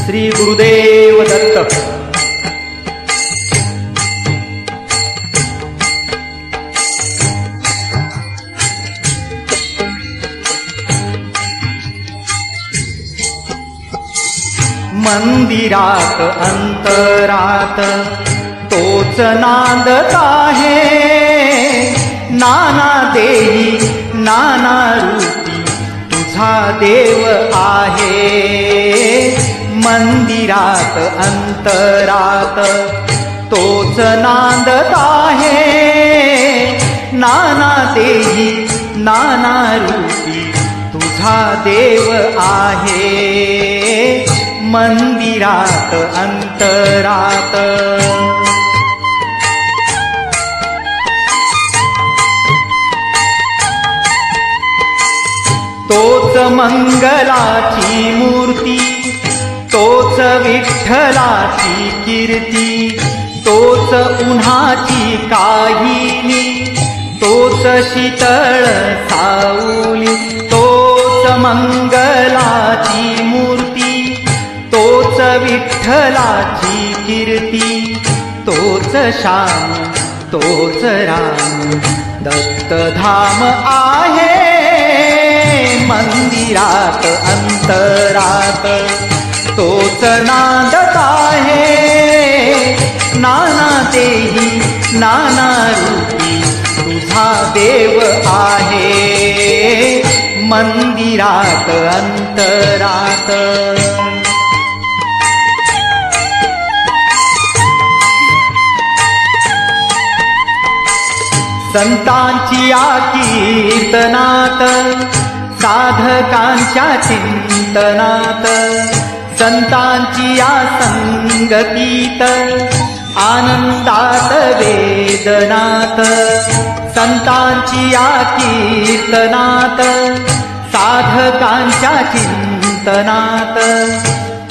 श्री गुरुदेव दत्त। मंदिरात अंतरात तोच नांदत आहे, नाना देही नाना रूपी तुझा देव आहे। मंदिरात अंतरात तोच नांदत आहे, नाना देही नाना रूपी तुझा देव आहे। मंदिरात अंतरात तोच मंगलाची मूर्ती, तोच विठ्ठलाची कीर्ती, तोच उन्हाची काहिली, तोच शीतळ सावली। तोच मंगलाची मूर्ती, तोच विठ्ठलाची कीर्ती, तोच श्याम तोच राम दत्तधाम आहे। मंदिरात अंतरात तोच नांदत आहे, नाना देही नाना रूपी तुझा देव आहे। मंदिरात अंतरात संतांची कीर्तनात, साधकांच्या चिंतनात, संतांची संगतीत, आनंदात वेदनात। संतांची कीर्तनात, साधकांच्या चिंतनात,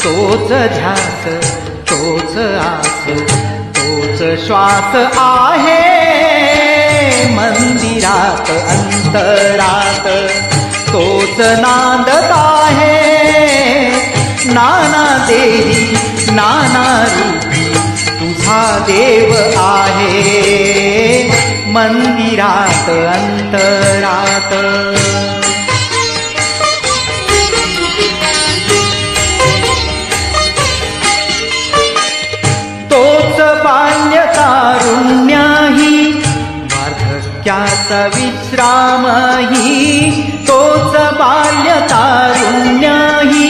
तोच ध्यास तोच आस तोच श्वास आहे। मंदिरात अंतरात तोच नांदत आहे, नाना देही नाना रूपी तुझा देव आहे। मंदिरात अंतरात तोच बाल्य तारुण्याही, वार्धक्याचा विश्रामही। तोच बाल्य तारुण्याही,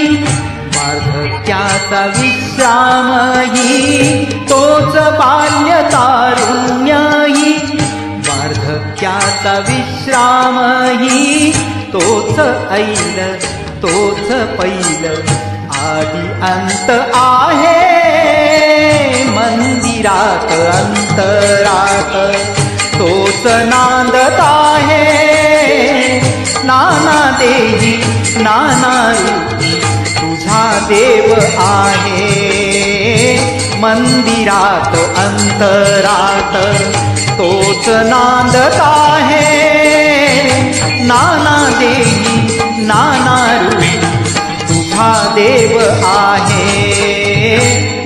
वार्धक्याचा विश्रामही। तोच बाल्य तारुण्याही, वार्धक्याचा विश्रामही। तोच ऐल तोच पैल आदि अंत आहे। मंदिरात अंतरात तोच नांदत आहे, नाना देही नाना रूपी तुझा देव आहे। मंदिरात अंतरात तोच नांदत आहे, नाना देही नाना रूपी तुझा देव आहे।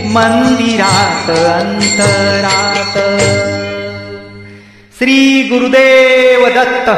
मंदिरात अंतरात श्री गुरुदेव दत्त।